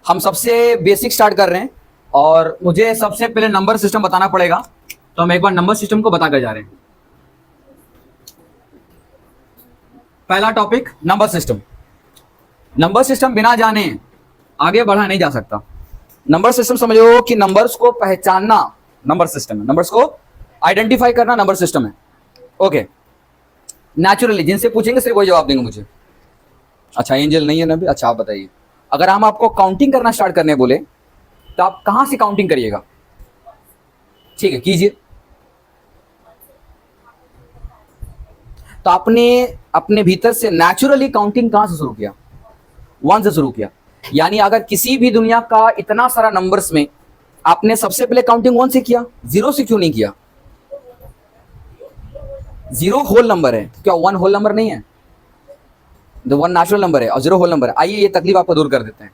हम सबसे basic start कर रहे हैं और मुझे सबसे पहले नंबर सिस्टम बताना पड़ेगा, तो हम एक बार नंबर सिस्टम को बताकर जा रहे हैं। पहला topic number system. Number system बिना जाने आगे बढ़ा नहीं जा सकता। नंबर सिस्टम समझो कि नंबर्स को पहचानना नंबर सिस्टम है, नंबर्स को आइडेंटिफाई करना नंबर सिस्टम है। ओके, नेचुरली जिनसे पूछेंगे सिर्फ वही जवाब देंगे मुझे। अच्छा, एंजल नहीं है ना भी? अच्छा, आप बताइए, अगर हम आपको काउंटिंग करना स्टार्ट करने बोले तो आप कहां से काउंटिंग करिएगा? ठीक है, कीजिए। तो आपने अपने भीतर से नेचुरली काउंटिंग कहां से शुरू किया? 1 से शुरू किया। यानी अगर किसी भी दुनिया का इतना सारा नंबर्स में आपने सबसे पहले काउंटिंग 1 से किया, 0 से क्यों नहीं किया? 0 होल नंबर है, क्या 1 होल नंबर नहीं है? तो 1 नेचुरल नंबर है और 0 होल नंबर है। आइए ये तकलीफ आपको दूर कर देते हैं,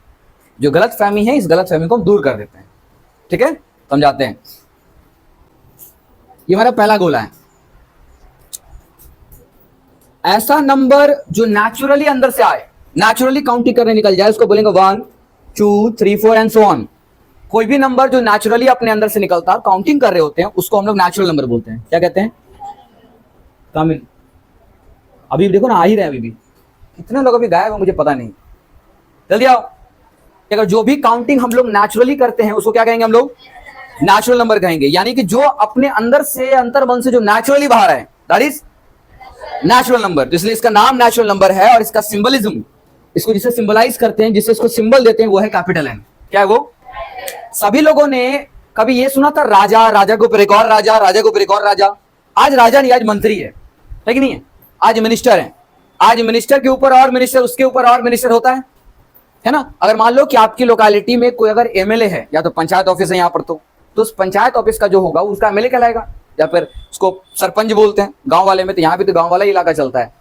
जो गलत फहमी है इस गलत फहमी को हम दूर कर देते हैं। ठीक है, समझाते हैं। ये हमारा पहला गोला है, ऐसा नंबर जो नेचुरली अंदर से आए, नेचुरली काउंटिंग करने निकल जाए, उसको बोलेंगे 1 2 3 4 एंड सो ऑन। कोई भी नंबर जो नेचुरली अपने अंदर से निकलता है, काउंटिंग कर रहे होते हैं, उसको हम लोग नेचुरल नंबर बोलते हैं। क्या कहते हैं? कामिल, अभी देखो ना, आ ही रहे अभी भी। कितने लोग अभी गायब है मुझे पता नहीं, जल्दी आओ। अगर जो भी काउंटिंग हम लोग नेचुरली करते हैं उसको क्या कहेंगे? हम लोग नेचुरल नंबर कहेंगे। यानी कि जो अपने अंदर से, अंतर मन से जो नेचुरली बाहर है, दैट इज नेचुरल नंबर। तो इसलिए इसका नाम नेचुरल नंबर है और इसका सिंबलिज्म, इसको जिसे सिंबलाइज करते हैं, जिसे इसको सिंबल देते हैं, वो है कैपिटल एन। क्या है वो? सभी लोगों ने कभी ये सुना था राजा, राजा के ऊपर एक और राजा, राजा के ऊपर एक और राजा। आज राजा नहीं, आज मंत्री है कि नहीं है? आज मिनिस्टर है, आज मिनिस्टर के ऊपर और मिनिस्टर, उसके ऊपर और मिनिस्टर होता है ना? अगर मान लो कि आपकी लोकेलिटी में कोई अगर एमएलए है या तो पंचायत ऑफिस है यहाँ पर, तो उस पंचायत ऑफिस का जो होगा उसका एमएलए कहलाएगा, या फिर उसको सरपंच बोलते हैं गांव वाले में। तो यहाँ भी तो गांव वाला ही इलाका चलता है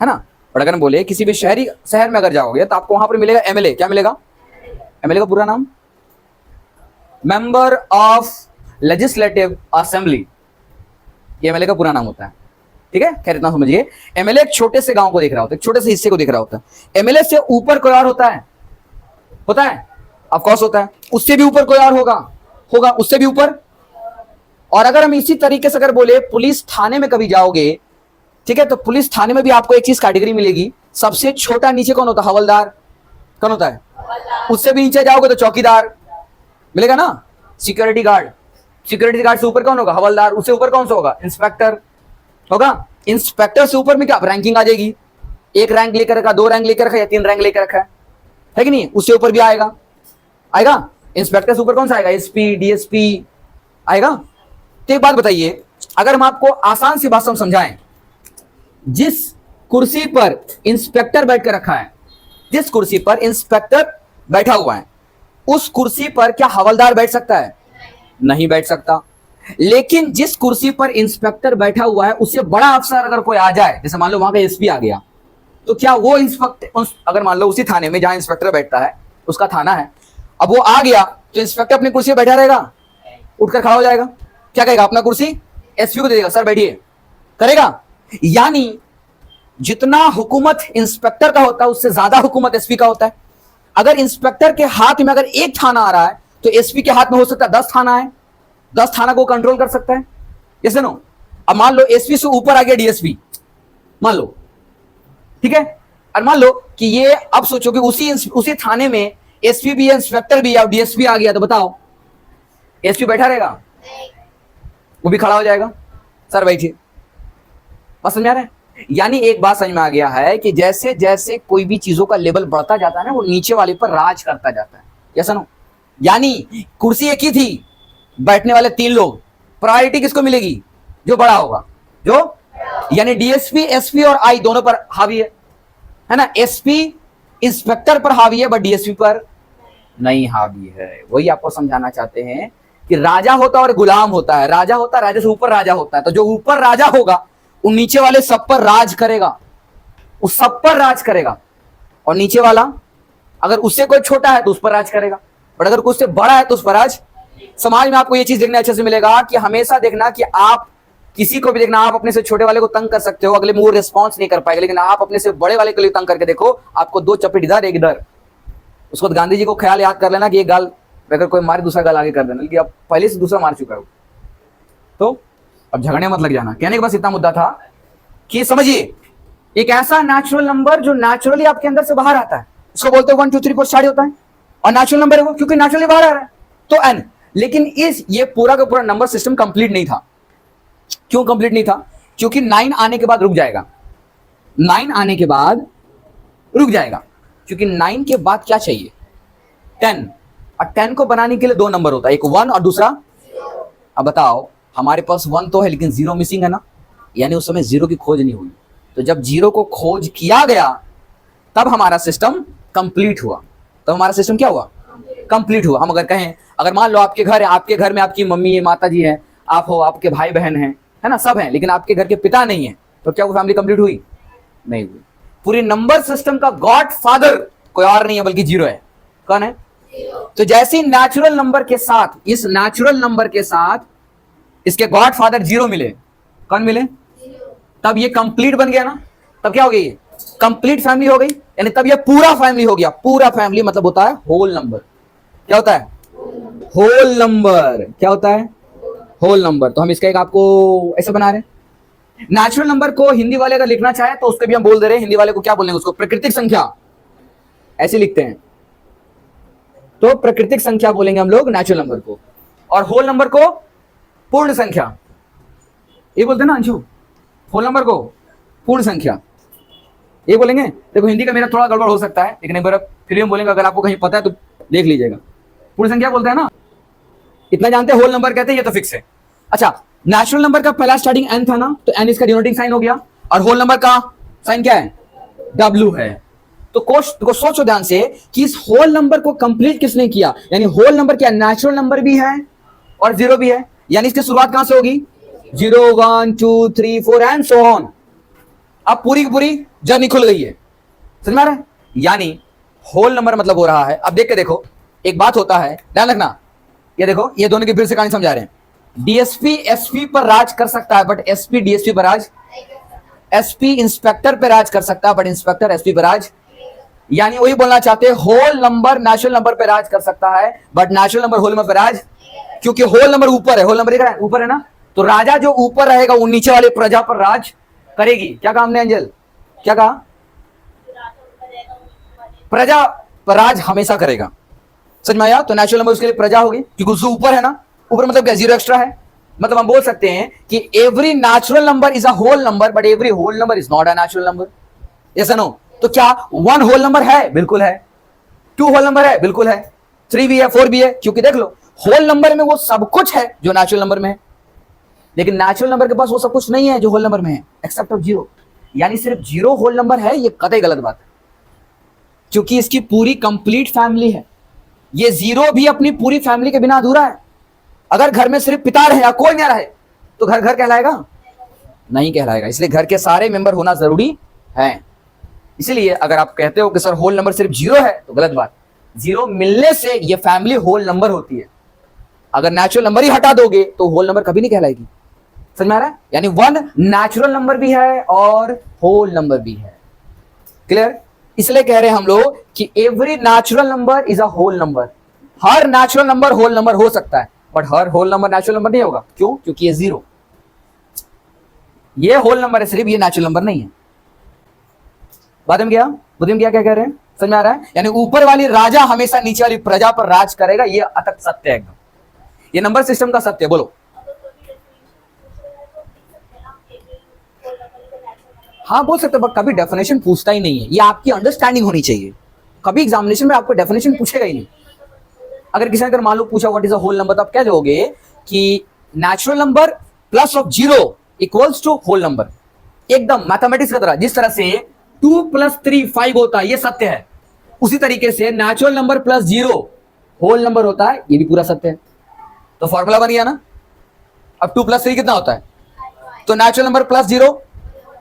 ना? और अगर बोले किसी भी शहर में अगर जाओगे तो आपको वहां पर मिलेगा एमएलए। क्या मिलेगा? एमएलए का पूरा नाम मेंबर ऑफ लेजिस्लेटिव असेंबली, ये एमएलए का पूरा नाम होता है। ठीक है, खैर इतना समझिए। एमएलए एक छोटे से गांव को देख रहा होता है, एक छोटे से हिस्से को देख रहा होता है। एमएलए से ऊपर कोई और होता है ऑफ कोर्स होता है। उससे भी ऊपर कोई और होगा उससे भी ऊपर। और अगर हम इसी तरीके से अगर बोले पुलिस थाने में कभी जाओगे, ठीक है, तो पुलिस थाने में भी आपको एक चीज कैटेगरी मिलेगी, सबसे छोटा नीचे कौन होता है? हवलदार। कौन होता है? उससे भी नीचे जाओगे तो चौकीदार मिलेगा ना, सिक्योरिटी गार्ड। सिक्योरिटी गार्ड से ऊपर कौन होगा? हवलदार। उससे ऊपर कौन सा होगा? इंस्पेक्टर होगा। इंस्पेक्टर से ऊपर में क्या रैंकिंग आ जाएगी? 1 रैंक लेकर रखा, 2 रैंक लेकर रखा या 3 रैंक लेकर रखा है कि नहीं? उससे ऊपर भी आएगा इंस्पेक्टर से ऊपर कौन सा आएगा? एसपी, डीएसपी आएगा। तो एक बात बताइए, अगर हम आपको आसान सी भाषा में समझाएं, जिस कुर्सी पर इंस्पेक्टर बैठ कर रखा है, जिस कुर्सी पर इंस्पेक्टर बैठा हुआ है, उस कुर्सी पर क्या हवलदार बैठ सकता है? नहीं बैठ सकता। लेकिन जिस कुर्सी पर इंस्पेक्टर बैठा हुआ है, उससे बड़ा अफसर अगर कोई आ जाए, जैसे मान लो वहां का एसपी आ गया, तो क्या वो इंस्पेक्टर, अगर मान लो उसी थाने में जहां इंस्पेक्टर बैठता है, उसका थाना है, अब वो आ गया तो इंस्पेक्टर अपनी कुर्सी पर बैठा रहेगा? उठकर खड़ा हो जाएगा, क्या कहेगा? अपना कुर्सी एसपी को दे देगा, सर बैठिए, करेगा? यानी जितना हुकूमत इंस्पेक्टर का होता है उससे ज्यादा हुकूमत एसपी का होता है। अगर इंस्पेक्टर के हाथ में अगर 1 थाना आ रहा है तो एसपी के हाथ में हो सकता है 10 थाना है, 10 थाना को कंट्रोल कर सकता है। Yes no? अब मान लो एसपी से ऊपर आ गया डीएसपी, मान लो, ठीक है, और मान लो कि ये, अब सोचो कि उसी थाने में एसपी भी है, इंस्पेक्टर भी है और डीएसपी आ गया, तो बताओ एसपी बैठा रहेगा? वो भी खड़ा हो जाएगा, सर बैठिए। बस समझ आ रहा है? यानी एक बात समझ में आ गया है कि जैसे जैसे कोई भी चीजों का लेवल बढ़ता जाता है ना, वो नीचे वाले पर राज करता जाता है। Yes no? यानी कुर्सी एक ही थी, बैठने वाले 3 लोग, प्रायोरिटी किसको मिलेगी? जो बड़ा होगा, जो, यानी डीएसपी, एसपी और आई दोनों पर हावी है ना? एसपी इंस्पेक्टर पर हावी है बट डीएसपी पर नहीं हावी है। वही आपको समझाना चाहते हैं कि राजा होता है और गुलाम होता है। राजा होता है, राजा से ऊपर राजा होता है, तो जो ऊपर राजा होगा वो नीचे वाले सब पर राज करेगा, उस सब पर राज करेगा। और नीचे वाला अगर उससे कोई छोटा है तो उस पर राज करेगा, बट अगर उससे बड़ा है तो उस पर राज। समाज में आपको ये चीज देखने अच्छे से मिलेगा कि हमेशा देखना कि आप किसी को भी देखना, आप अपने से छोटे वाले को तंग कर सकते हो, अगले मुंह रिस्पॉन्स नहीं कर पाएगा, लेकिन आप अपने से बड़े वाले के लिए तंग करके देखो, आपको 2 चपेट इधर एक इधर, उसको गांधी जी को ख्याल याद कर लेना कि एक गाल अगर कोई मारे दूसरा गाल आगे कर देना, कि अब पहले से दूसरा मार चुका हो, तो अब झगड़ने मत लग जाना। कहने के बस इतना मुद्दा था कि समझिए एक ऐसा नेचुरल नंबर जो नेचुरली आपके अंदर से बाहर आता है, उसको बोलते हैं 1 2 3 4 स्टार्ट होता है, और नेचुरल नंबर है वो क्योंकि नेचुरली बाहर आ रहा है, तो एन। लेकिन इस ये पूरा का पूरा नंबर सिस्टम कंप्लीट नहीं था। क्यों कंप्लीट नहीं था? क्योंकि 9 आने के बाद रुक जाएगा, 9 आने के बाद रुक जाएगा, क्योंकि 9 के बाद क्या चाहिए? 10, और 10 को बनाने के लिए 2 नंबर होता है, एक 1 और दूसरा। अब बताओ हमारे पास 1 तो है लेकिन 0 मिसिंग है ना, यानी उस समय 0 की खोज नहीं हुई। तो जब 0 को खोज किया गया तब हमारा सिस्टम कंप्लीट हुआ। तब हमारा सिस्टम क्या हुआ? कंप्लीट हुआ। हम अगर कहें, अगर मान लो आपके घर है, आपके घर में आपकी मम्मी है, माता जी है, आप हो, आपके भाई बहन है ना, सब हैं, लेकिन आपके घर के पिता नहीं है, तो क्या वो फैमिली कंप्लीट हुई? नहीं हुई। पूरी नंबर सिस्टम का गॉड फादर कोई और नहीं है बल्कि 0 है। कौन है? तो जैसे नेचुरल नंबर के साथ, इस नेचुरल नंबर के साथ इसके गॉड फादर 0 मिले, कौन मिले? तब ये कंप्लीट बन गया ना। तब क्या हो गई? कंप्लीट फैमिली हो गई, यानी तब ये पूरा फैमिली हो गया। पूरा फैमिली मतलब होता है होल नंबर। क्या होता है? Whole number. क्या होता है? Whole number. तो हम इसका एक आपको ऐसे बना रहे हैं। नेचुरल नंबर को हिंदी वाले अगर लिखना चाहे तो उसको भी हम बोल दे रहे हैं, हिंदी वाले को क्या बोलेंगे? उसको प्राकृतिक संख्या ऐसे लिखते हैं, तो प्राकृतिक संख्या बोलेंगे हम लोग नेचुरल नंबर को, और होल नंबर को पूर्ण संख्या। ये बोलते हैं ना अंशु, होल नंबर को पूर्ण संख्या ये बोलेंगे। देखो हिंदी का मेरा थोड़ा गड़बड़ हो सकता है, लेकिन एक बार फिर हम बोलेंगे, अगर आपको कहीं पता है तो देख लीजिएगा। पूर्ण संख्या बोलते हैं ना, इतना जानते हैं। होल नंबर कहते हैं, ये तो फिक्स है। अच्छा, नेचुरल नंबर का पहला स्टार्टिंग एन था ना, तो एन इसका डिनोटिंग साइन हो गया, और होल नंबर का साइन क्या है? डब्ल्यू है। तो सोचो ध्यान से कि इस होल नंबर को कंप्लीट किसने किया? यानी होल नंबर क्या? नेचुरल नंबर भी है और 0 भी है, यानी इसकी शुरुआत कहां से होगी? 0 1 2 3 4 एंड सो ऑन। अब पूरी की पूरी जर्नी खुल गई है, समझ में आ रहा है? यानी होल नंबर मतलब हो रहा है। अब देख के देखो, एक बात होता है, ध्यान रखना। ये देखो, ये दोनों की फिर से कहानी समझा रहे हैं। डीएसपी एसपी पर राज कर सकता है, बट एसपी डीएसपी पर राज, एसपी इंस्पेक्टर पर राज कर सकता है, बट इंस्पेक्टर एसपी पर राज। यानी वही बोलना चाहते हैं, होल नंबर नेचुरल नंबर पर राज कर सकता है, but natural number whole number पर राज, क्योंकि होल नंबर ऊपर है। होल नंबर ऊपर है ना, तो राजा जो ऊपर रहेगा वो नीचे वाले प्रजा पर राज करेगी। क्या कहा हमने अंजल? क्या कहा? प्रजा पर राज हमेशा करेगा। समझ में आया? तो नेचुरल नंबर उसके लिए प्रजा होगी, क्योंकि उससे ऊपर है ना। ऊपर मतलब क्या? 0 एक्स्ट्रा है। मतलब हम बोल सकते हैं कि every natural number is a whole number, but every whole number is not a natural number. Yes no? तो क्या 1 होल नंबर है? बिल्कुल है। 2 होल नंबर है? बिल्कुल है। 3 भी है, 4 भी है, क्योंकि देख लो होल नंबर में वो सब कुछ है जो नेचुरल नंबर में है, लेकिन नेचुरल नंबर के पास वो सब कुछ नहीं है जो होल नंबर में है, एक्सेप्ट ऑफ 0। यानी सिर्फ 0 होल नंबर है, ये कतई गलत बात है, क्योंकि इसकी पूरी कंप्लीट फैमिली है। ये 0 भी अपनी पूरी फैमिली के बिना अधूरा है। अगर घर में सिर्फ पिता रहे या कोई ना रहे तो घर घर कहलाएगा? नहीं कहलाएगा। इसलिए घर के सारे मेंबर होना जरूरी है। इसलिए अगर आप कहते हो कि सर होल नंबर सिर्फ 0 है, तो गलत बात। 0 मिलने से ये फैमिली होल नंबर होती है। अगर नेचुरल नंबर ही हटा दोगे तो होल नंबर कभी नहीं कहलाएगी। समझ में आ रहा है? यानी 1 नेचुरल नंबर भी है और होल नंबर भी है। क्लियर? इसलिए कह रहे हैं हम लोग कि every natural number is a whole number. हर नेचुरल नंबर होल नंबर हो सकता है, बट हर होल नंबर नेचुरल नंबर नहीं होगा। क्यों? क्योंकि ये 0 ये होल नंबर है सिर्फ, ये नेचुरल नंबर नहीं है। बात में क्या? बुद्धि में क्या कह रहे हैं? समझ में आ रहा है? यानी ऊपर वाली राजा हमेशा नीचे वाली प्रजा पर राज करेगा, ये अतक सत्य है एकदम। ये नंबर सिस्टम का सत्य। बोलो। हाँ बोल सकते हो, बट कभी डेफिनेशन पूछता ही नहीं है। ये आपकी अंडरस्टैंडिंग होनी चाहिए। कभी एग्जामिनेशन में आपको डेफिनेशन पूछेगा ही नहीं। अगर किसी ने अगर मान लो पूछा what is a whole number, तो आप क्या दोगे कि natural number plus of 0 equals to whole number. एकदम मैथमेटिक्स की तरह, जिस तरह से 2 + 3 5 होता है, ये सत्य है। उसी तरीके से natural number plus 0 whole number होता है, ये भी पूरा सत्य है। तो फॉर्मूला बन गया ना। अब 2 + 3 कितना होता है? तो natural number plus 0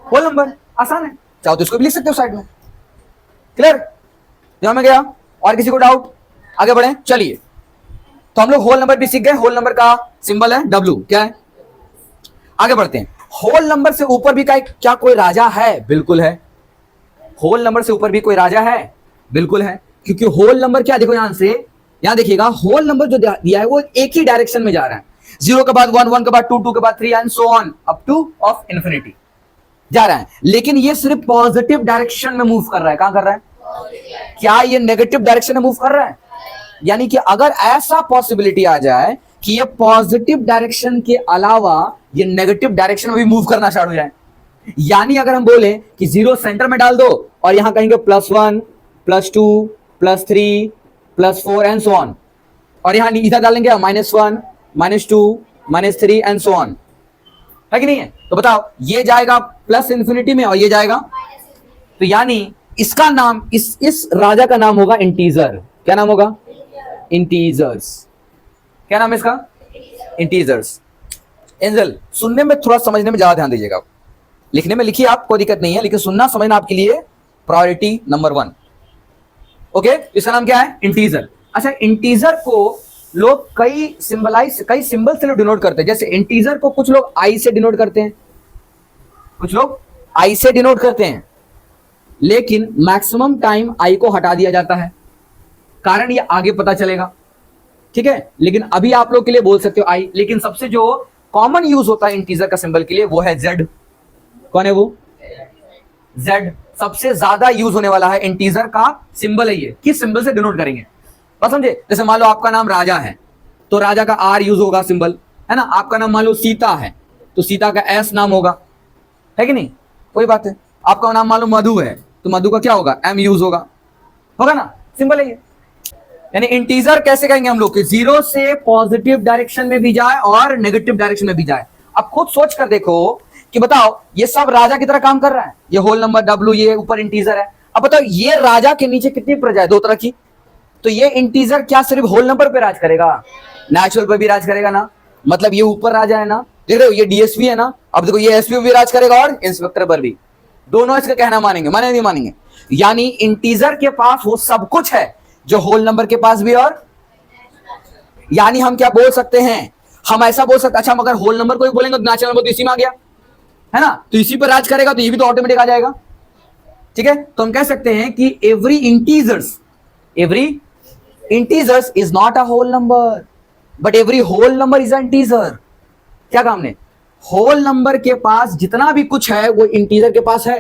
whole number. आसान है, चाहो तो इसको भी लिख सकते हो साइड में। क्लियर? जहां में गया? और किसी को डाउट? आगे बढ़े, चलिए। तो हम लोग होल नंबर भी सीख गए। होल नंबर का सिंबल है W। क्या है? आगे बढ़ते हैं। होल नंबर से ऊपर भी क्या कोई राजा है? बिल्कुल है। होल नंबर से ऊपर भी कोई राजा है? बिल्कुल है। क्योंकि होल नंबर क्या, देखो यहां से, यहां देखिएगा होल नंबर जो दिया है वो एक ही डायरेक्शन में जा रहा है, 0 के बाद 1, 1 के बाद 2, 2 के बाद 3 and so on up two of infinity जा रहा है। लेकिन ये सिर्फ पॉजिटिव डायरेक्शन में मूव कर रहा है। कहां कर रहा है? क्या ये नेगेटिव डायरेक्शन में मूव कर रहा है? यानी कि अगर ऐसा पॉसिबिलिटी आ जाए कि ये पॉजिटिव डायरेक्शन के अलावा ये नेगेटिव डायरेक्शन में भी मूव करना स्टार्ट हो जाए, यानी अगर हम बोले कि 0 सेंटर में डाल दो और यहां कहेंगे +1 +2 +3 +4 एंड सो ऑन, और यहां इधर डालेंगे -1 -2 -3 एंड सो ऑन, है कि नहीं है? तो बताओ ये जाएगा प्लस इंफिनिटी में और ये जाएगा, तो यानी इसका नाम, इस राजा का नाम होगा इंटीजर। क्या नाम होगा? इंटीजर्स। क्या नाम है इसका? इंटीजर्स। एंजल, सुनने में थोड़ा, समझने में ज्यादा ध्यान दीजिएगा। लिखने में लिखिए आप, कोई दिक्कत नहीं है, लेकिन सुनना समझना आपके लिए प्रायोरिटी नंबर 1। ओके, इसका नाम क्या है? इंटीजर। अच्छा, इंटीजर को लोग कई सिंबल से डिनोट करते हैं। जैसे इंटीजर को कुछ लोग आई से डिनोट करते हैं, कुछ लोग आई से डिनोट करते हैं, लेकिन मैक्सिमम टाइम आई को हटा दिया जाता है, कारण ये आगे पता चलेगा, ठीक है? लेकिन अभी आप लोग के लिए बोल सकते हो आई, लेकिन सबसे जो कॉमन यूज होता है इंटीजर का सिंबल के लिए वो है जेड। कौन है वो? जेड सबसे ज्यादा यूज होने वाला है, इंटीजर का सिंबल है ये। किस सिंबल से डिनोट करेंगे बस समझे? जैसे मान लो आपका नाम राजा है तो राजा का आर यूज होगा सिंबल, है ना? आपका नाम मान लो सीता है तो सीता का एस नाम होगा, है कि नहीं? कोई बात है। आपका नाम मान लो मधु है तो मधु का क्या होगा? एम यूज होगा ना? सिंबल है ये। यानी इंटीजर कैसे कहेंगे हम लोग कि 0 से पॉजिटिव डायरेक्शन में भी जाए और नेगेटिव डायरेक्शन में भी जाए। अब खुद सोच कर देखो कि बताओ ये सब राजा की तरह काम कर रहा है, ये होल नंबर W, ये ऊपर इंटीजर है। अब बताओ ये राजा के नीचे कितनी प्रजा है? 2 तरह की। तो ये इंटीजर क्या सिर्फ होल नंबर पे राज करेगा? नेचुरल पे भी राज करेगा ना? मतलब ये ऊपर राजा है ना, देख रहे हो, ये डीएसपी है ना, अब देखो ये एसपी भी राज करेगा और इंस्पेक्टर पर भी। दोनों इसका कहना मानेंगे, माने नहीं मानेंगे? यानी इंटीजर के पास वो सब कुछ है जो होल नंबर के पास भी। और यानी हम क्या बोल सकते हैं? हम ऐसा बोल सकते, अच्छा मगर होल नंबर को भी बोलेंगे तो नेचुरल नंबर तो इसी में आ गया, है ना? तो इसी पर राज करेगा तो ये भी तो ऑटोमेटिक आ जाएगा, ठीक है? तो हम कह सकते हैं कि every integers is not a whole number but every whole number is a integer. क्या काम ने? होल नंबर के पास जितना भी कुछ है वो इंटीजर के पास है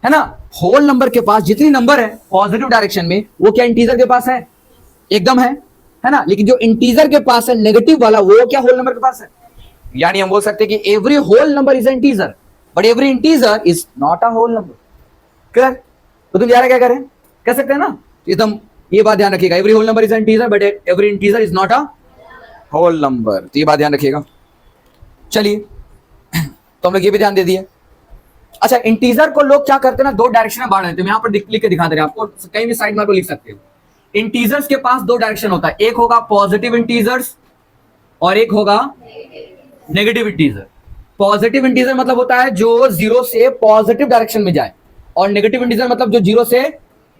ना? होल नंबर के पास जितनी नंबर है पॉजिटिव डायरेक्शन में वो क्या इंटीजर के पास है? एकदम है ना? लेकिन जो इंटीजर के पास है नेगेटिव वाला वो क्या होल नंबर के पास है? यानी हम बोल सकते हैं कि every whole number is an integer but every integer is not a whole number. Clear? तो तुम यार क्या करें, कह सकते हैं ना? एकदम ये बात ध्यान रखिएगा, every whole number is an integer but every integer is not a whole number. तो ये बात ध्यान रखिएगा। चलिए, तो हम लोग ये भी ध्यान दे दिए। अच्छा, इंटीजर को लोग क्या करते हैं ना, 2 डायरेक्शन में बांट देते हैं। यहां पर लिख के दिखा दे रहे हैं आपको, कहीं भी साइड में आपको लिख सकते हो। इंटीजर्स के पास 2 डायरेक्शन होता है, एक होगा पॉजिटिव इंटीजर्स और एक होगा नेगेटिव इंटीजर। पॉजिटिव इंटीजर मतलब होता है जो 0 से पॉजिटिव डायरेक्शन में जाए, और नेगेटिव इंटीजर मतलब जो 0 से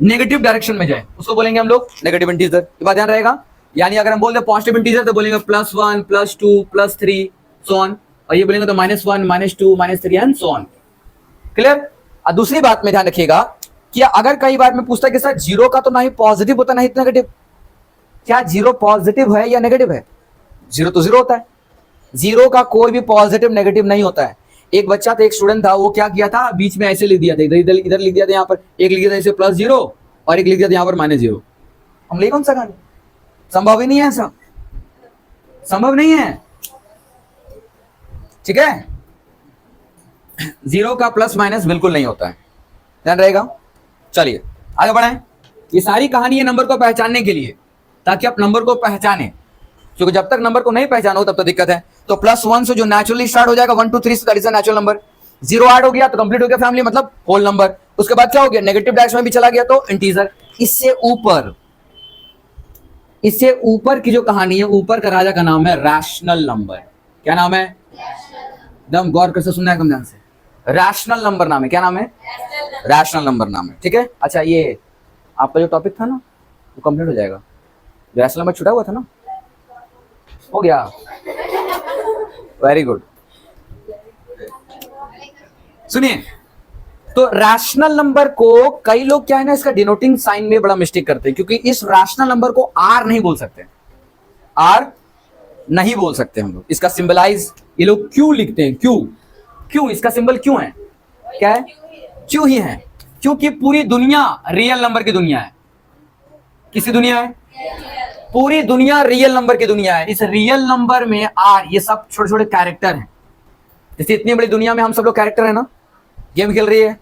नेगेटिव डायरेक्शन में जाए, उसको बोलेंगे हम लोग नेगेटिव इंटीजर। ये बात ध्यान रहेगा। यानी अगर हम बोलते हैं पॉजिटिव इंटीजर तो बोलेंगे +1 +2 +3 सो ऑन, और ये बोलेंगे तो -1 -2 -3 एंड सो ऑन। क्लियर? और दूसरी बात में ध्यान रखिएगा कि अगर कई बार में पूछता है कि सर 0 का तो ना ही पॉजिटिव होता ना ही नेगेटिव, क्या 0 पॉजिटिव है या नेगेटिव है? 0 तो 0 होता है, 0 का कोई भी पॉजिटिव नेगेटिव नहीं होता है। एक बच्चा था, एक स्टूडेंट था, वो क्या किया था, बीच में ऐसे लिख दिया था, इधर लिख दिया था, यहाँ पर एक लिख दिया था इसे +0 और एक लिख दिया था यहाँ पर -0। हम ले कौन सा गाने? संभव ही नहीं है, ऐसा संभव नहीं है, ठीक है? 0 का प्लस माइनस बिल्कुल नहीं होता है, ध्यान रहेगा। चलिए आगे बढ़ाएं। ये सारी कहानी है नंबर को पहचानने के लिए, ताकि आप नंबर को पहचाने, क्योंकि जब तक नंबर को नहीं पहचानो तब तो दिक्कत है। तो +1 से जो नेचुरली स्टार्ट हो जाएगा 1 2 3 say that is a natural number. 0 add हो गया तो कंप्लीट हो गया फैमिली, मतलब होल नंबर। उसके बाद क्या हो गया? नेगेटिव डायरेक्शन में भी चला गया तो इंटीजर। इससे ऊपर की जो कहानी है, ऊपर का राजा का नाम है रैशनल नंबर। क्या नाम है? एकदम गौर कर से सुनना है, कम ध्यान से। रैशनल नंबर नाम है। क्या नाम है? रैशनल नंबर नाम है, ठीक है। अच्छा, ये आपका जो टॉपिक था ना वो कंप्लीट हो जाएगा। रैशनल नंबर छूटा हुआ था ना, हो गया, वेरी गुड। सुनिए, तो रैशनल नंबर को कई लोग क्या है ना, इसका डिनोटिंग साइन में बड़ा मिस्टेक करते हैं, क्योंकि इस रैशनल नंबर को आर नहीं बोल सकते, आर नहीं बोल सकते हम लोग। इसका सिंबलाइज ये लोग क्यू लिखते हैं, क्यू। क्यू इसका सिंबल क्यों है, क्या है, क्यू ही है, क्योंकि पूरी दुनिया रियल नंबर की दुनिया है। किसी दुनिया है, पूरी दुनिया रियल नंबर की दुनिया है। इस रियल नंबर में आर ये सब छोटे छोटे कैरेक्टर हैं। जैसे इतनी बड़ी दुनिया में हम सब लोग कैरेक्टर है ना, गेम खेल रही है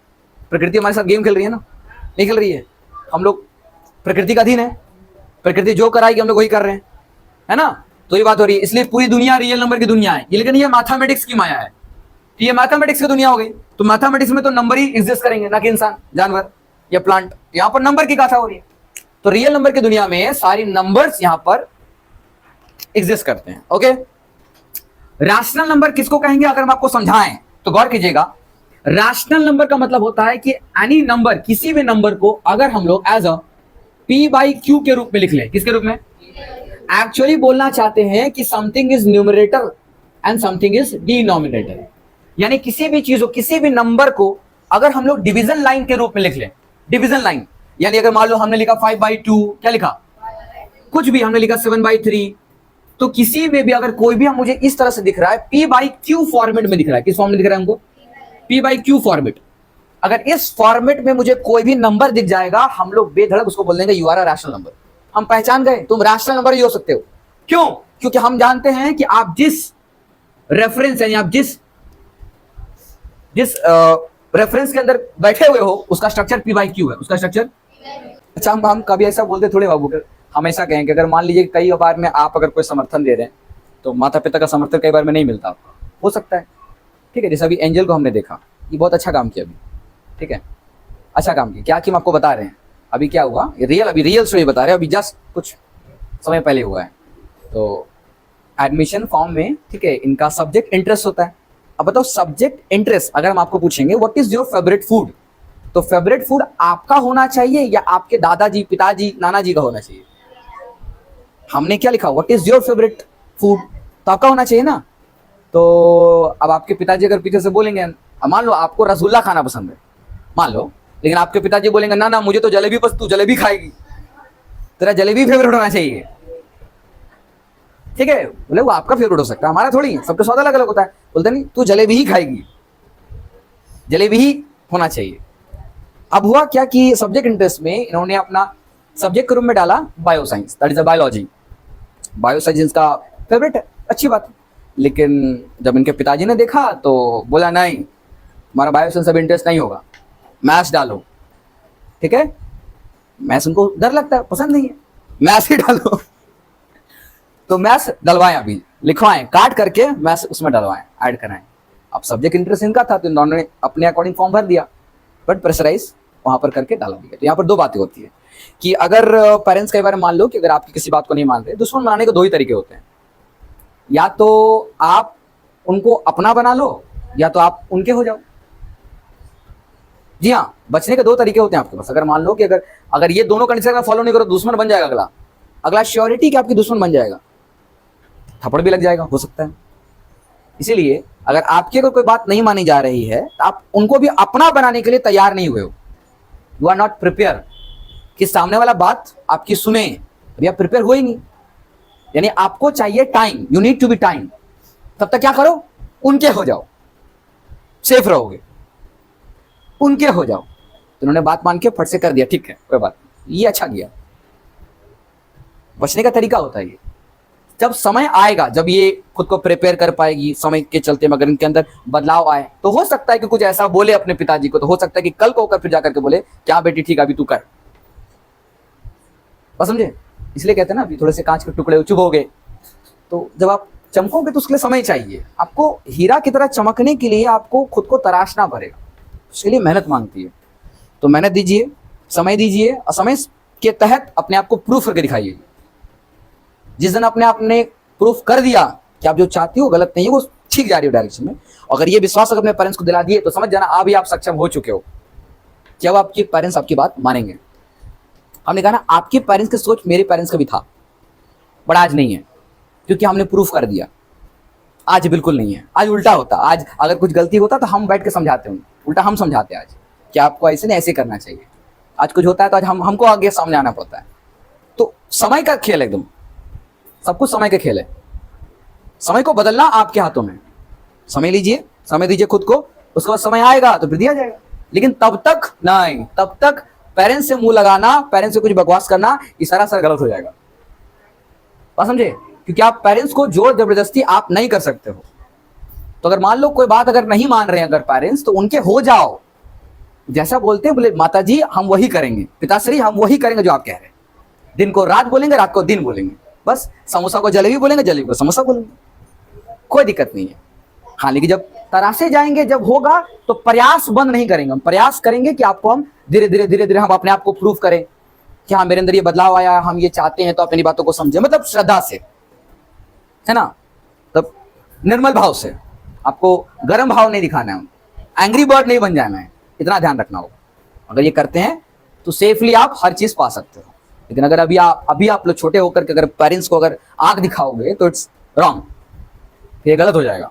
प्रकृति, हमारे साथ गेम खेल रही है ना, नहीं खेल रही है, हम लोग प्रकृति का अधीन है, प्रकृति जो कराएगी हम लोग वही कर रहे हैं, है ना। तो ये बात हो रही है, इसलिए पूरी दुनिया रियल नंबर की दुनिया है। ये लेकिन ये मैथमेटिक्स की माया है, तो ये मैथमेटिक्स की दुनिया हो गई। तो मैथमेटिक्स में तो नंबर ही एग्जिस्ट करेंगे, ना कि इंसान, जानवर या प्लांट। यहाँ पर नंबर की कथा हो रही है, तो रियल नंबर की दुनिया में सारी नंबर्स यहां पर एग्जिस्ट करते हैं। ओके, रैशनल नंबर किसको कहेंगे अगर हम आपको समझाएं तो गौर कीजिएगा। रैशनल नंबर का मतलब होता है कि एनी नंबर, किसी भी नंबर को अगर हम लोग as a p by q के रूप में लिख लें, किसके रूप में, एक्चुअली बोलना चाहते हैं कि something is numerator and something is denominator. यानी किसी भी चीज को, किसी भी नंबर को अगर हम लोग डिवीजन लाइन के रूप में लिख लें, डिवीजन लाइन, यानी अगर मान लो हमने लिखा 5/2, क्या लिखा, कुछ भी हमने लिखा 7/3, तो किसी में भी अगर कोई भी हम मुझे इस तरह से दिख रहा है, p बाई क्यू फॉर्मेट में दिख रहा है, किस फॉर्म में दिख रहा है हमको, p बाई क्यू फॉर्मेट। अगर इस फॉर्मेट में मुझे कोई भी नंबर दिख जाएगा, हम लोग बेधड़क उसको बोल देंगे you are a rational number. हम पहचान गए तुम रैशनल नंबर ही हो सकते हो। क्यों, क्योंकि हम जानते हैं कि आप जिस रेफरेंस यानी आप जिस रेफरेंस के अंदर बैठे हुए हो उसका स्ट्रक्चर p बाई क्यू है, उसका स्ट्रक्चर। अच्छा, हम कभी ऐसा बोलते थोड़े बाबू, हम ऐसा कहें कि अगर मान लीजिए कई बार में आप अगर कोई समर्थन दे रहे हैं तो माता पिता का समर्थन कई बार में नहीं मिलता आपको, हो सकता है, ठीक है। जैसे अभी एंजल को हमने देखा, ये बहुत अच्छा काम किया अभी, ठीक है, अच्छा काम किया। क्या कि हम आपको बता रहे हैं अभी क्या हुआ, अभी रियल स्टोरी बता रहे हैं, अभी जस्ट कुछ समय पहले हुआ है। तो एडमिशन फॉर्म में, ठीक है, इनका सब्जेक्ट इंटरेस्ट होता है। अब बताओ सब्जेक्ट इंटरेस्ट, अगर हम आपको पूछेंगे what is your favourite food, तो फेवरेट फूड आपका होना चाहिए या आपके दादाजी, पिताजी, नाना जी का होना चाहिए। हमने क्या लिखा, what is your favourite food, तो आपका होना चाहिए ना। तो अब आपके पिताजी अगर पीछे से बोलेंगे, मान लो आपको रसगुल्ला खाना पसंद है, मान लो, लेकिन आपके पिताजी बोलेंगे ना ना मुझे तो जलेबी पसंद, तू जलेबी खाएगी, तेरा जलेबी फेवरेट होना चाहिए, ठीक है। बोले वो आपका फेवरेट हो सकता है, हमारा थोड़ी है, सबका स्वाद अलग अलग होता है। बोलते नहीं तू जलेबी ही खाएगी, जलेबी ही होना चाहिए। अब हुआ क्या कि सब्जेक्ट इंटरेस्ट में इन्होंने अपना सब्जेक्ट के रूप में डाला bio science, that is a biology. Bio science का फेवरेट है, अच्छी बात है। लेकिन जब इनके पिताजी ने देखा तो बोला नहीं, हमारा बायो साइंस अब इंटरेस्ट नहीं होगा, मैथ्स डालो, ठीक है। मैथ्स उनको डर लगता है, पसंद नहीं है, मैथ्स ही डालो। तो मैथ्स डलवाएं, अभी लिखवाएं, काट करके मैथ्स उसमें डलवाएं, ऐड कराएं। अब सब्जेक्ट इंटरेस्ट इनका था तो इन्होंने अपने अकॉर्डिंग फॉर्म भर दिया, बट प्रेशराइज वहां पर करके डाला दिया। तो यहाँ पर दो बातें होती है कि अगर पेरेंट्स कई बार मान लो कि अगर आपकी किसी बात को नहीं मान रहे, दुश्मन बनाने के दो ही तरीके होते हैं, या तो आप उनको अपना बना लो या तो आप उनके हो जाओ। जी हाँ, बचने के दो तरीके होते हैं आपके पास। अगर मान लो कि अगर ये दोनों कंडीशन फॉलो नहीं करो, दुश्मन बन जाएगा अगला श्योरिटी कि आपकी दुश्मन बन जाएगा, थप्पड़ भी लग जाएगा, हो सकता है। इसीलिए अगर आपकी अगर कोई बात नहीं मानी जा रही है तो आप उनको भी अपना बनाने के लिए तैयार नहीं हुए हो, यू आर नॉट प्रिपेयर कि सामने वाला बात आपकी सुने, अभी आप प्रिपेयर हुए ही नहीं। यानी आपको चाहिए time, you need to be time. तब तक क्या करो, उनके हो जाओ, सेफ रहोगे, उनके हो जाओ। तो उन्होंने बात मान के फट से कर दिया, ठीक है कोई बात नहीं, ये अच्छा किया। बचने का तरीका होता है ये। जब समय आएगा, जब ये खुद को प्रिपेयर कर पाएगी समय के चलते, मगर इनके अंदर बदलाव आए, तो हो सकता है कि कुछ ऐसा बोले अपने पिताजी को, तो हो सकता है कि कल को होकर फिर जाकर के बोले क्या बेटी ठीक है अभी तू कर, बस समझे। इसलिए कहते हैं ना, अभी थोड़े से कांच के टुकड़े चुभोगे, तो जब आप चमकोगे तो उसके लिए समय चाहिए। आपको हीरा की तरह चमकने के लिए आपको खुद को तराशना पड़ेगा, उसके लिए मेहनत मांगती है। तो मेहनत दीजिए, समय दीजिए, और समय के तहत अपने आप को प्रूफ करके दिखाइए। जिस दिन अपने आप ने प्रूफ कर दिया कि आप जो चाहती हो गलत नहीं है, वो ठीक जा रही हो डायरेक्शन में, अगर ये विश्वास अगर अपने पेरेंट्स को दिला दिए तो समझ जाना अभी आप सक्षम हो चुके हो। जब आपके पेरेंट्स आपकी बात मानेंगे। हमने कहा ना, आपके पेरेंट्स की सोच मेरे पेरेंट्स का भी था, बट आज नहीं है, क्योंकि हमने प्रूफ कर दिया। आज बिल्कुल नहीं है, आज उल्टा होता। आज अगर कुछ गलती होता तो हम बैठ के समझाते हैं, उल्टा हम समझाते हैं आज कि आपको ऐसे नहीं ऐसे करना चाहिए। आज कुछ होता है तो आज हमको आगे सामने आना पड़ता है। तो समय का खेल एकदम, सब कुछ समय का खेल है। समय को बदलना आपके हाथों में। समय लीजिए, समय दीजिए खुद को, उसके बाद समय आएगा तो फिर दिया जाएगा। लेकिन तब तक नहीं, तब तक पेरेंट्स से मुंह लगाना, पेरेंट्स से कुछ बकवास करना, ये सरासर गलत हो जाएगा। बात समझे? क्योंकि आप पेरेंट्स को जोर जबरदस्ती आप नहीं कर सकते हो। तो अगर मान लो कोई बात अगर नहीं मान रहे हैं अगर पेरेंट्स, तो उनके हो जाओ। जैसा बोलते हैं बोले माता जी हम वही करेंगे, पिताश्री हम वही करेंगे जो आप कह रहे हैं। दिन को रात बोलेंगे, रात को दिन बोलेंगे। बस समोसा को जलेबी बोलेंगे, जलेबी को समोसा बोलेंगे, कोई दिक्कत नहीं है। हाँ, लेकिन जब तरासे जाएंगे, जब होगा तो प्रयास बंद नहीं करेंगे। हम प्रयास करेंगे कि आपको हम धीरे धीरे धीरे धीरे हम अपने आप को प्रूव करें कि हाँ मेरे अंदर ये बदलाव आया, हम ये चाहते हैं, तो अपनी बातों को समझे, मतलब श्रद्धा से, है ना। तब निर्मल भाव से, आपको गर्म भाव नहीं दिखाना है, एंग्री बर्ड नहीं बन जाना है, इतना ध्यान रखना होगा। अगर ये करते हैं तो सेफली आप हर चीज पा सकते हो। लेकिन अगर अभी आप लोग छोटे होकर के अगर पेरेंट्स को अगर आंख दिखाओगे तो इट्स रॉन्ग, ये गलत हो जाएगा।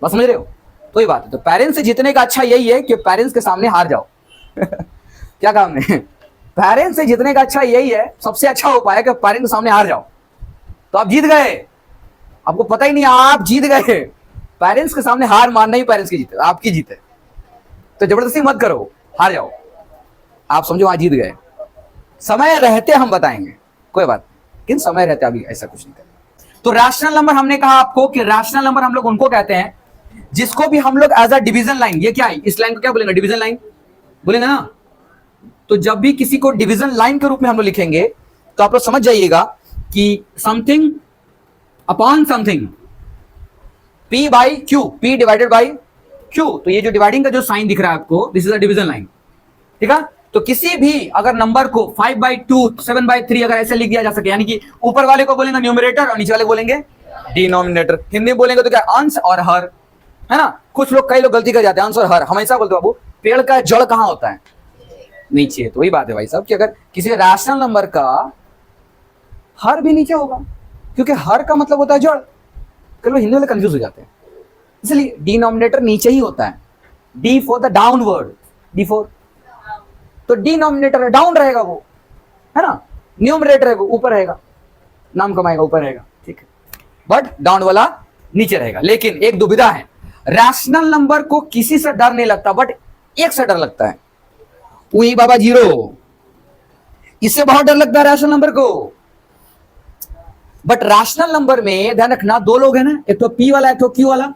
बस समझ रहे हो? तो ये बात है। तो पेरेंट्स से जीतने का अच्छा यही है कि पेरेंट्स के सामने हार जाओ। क्या काम है? पेरेंट्स से जीतने का अच्छा यही है, सबसे अच्छा उपाय है कि पेरेंट्स के सामने हार जाओ, तो आप जीत गए। आपको पता ही नहीं, आप जीत गए। पेरेंट्स के सामने हार मानना ही पेरेंट्स की जीत है, आपकी जीत है। तो जबरदस्ती मत करो, हार जाओ, आप समझो आज जीत गए। समय रहते हम बताएंगे, कोई बात नहीं, लेकिन समय रहते अभी ऐसा कुछ नहीं करें। तो रैशनल नंबर हमने कहा आपको कि रैशनल नंबर हम लोग उनको कहते हैं जिसको भी हम लोग एज अ डिवीजन लाइन, ये क्या है, इस लाइन को क्या बोलेंगे? डिवीजन लाइन बोलेंगे ना। तो जब भी किसी को डिवीजन लाइन के रूप में हम लोग लिखेंगे तो आप लोग समझ जाइएगा कि something upon something, P by Q, P divided by Q। तो ये जो डिवाइडिंग का जो साइन दिख रहा है आपको, this is a division line, ठीक है। तो किसी भी अगर नंबर को 5/2, 7/3 अगर ऐसे लिख दिया जा सके, यानी कि ऊपर वाले को बोलेंगे न्यूमरेटर और नीचे वाले बोलेंगे डिनोमिनेटर। हिंदी में बोलेंगे तो क्या, अंश और हर, है ना। कुछ लोग, कई लोग गलती कर जाते हैं, अंश और हर हमेशा बोलते बाबू, पेड़ का जड़ कहां होता है? नीचे। तो वही बात है भाई साहब कि अगर किसी रैशनल नंबर का हर भी नीचे होगा, क्योंकि हर का मतलब होता है जड़। कई लोग हिंदी वाले कंफ्यूज हो जाते हैं, इसलिए डिनोमिनेटर नीचे ही होता है। D for the downward, D for, तो डिनोमिनेटर डाउन रहेगा वो, है ना। न्यूमरेटर है वो ऊपर रहेगा, नाम कमाएगा ऊपर रहेगा, ठीक है। बट डाउन वाला नीचे रहेगा। लेकिन एक दुविधा है, रैशनल नंबर को किसी से डर नहीं लगता, बट एक से डर लगता है, वही बाबा 0। इससे बहुत डर लगता है रैशनल नंबर को। बट रैशनल नंबर में ध्यान रखना, दो लोग हैं ना, एक तो P वाला, एक तो Q वाला,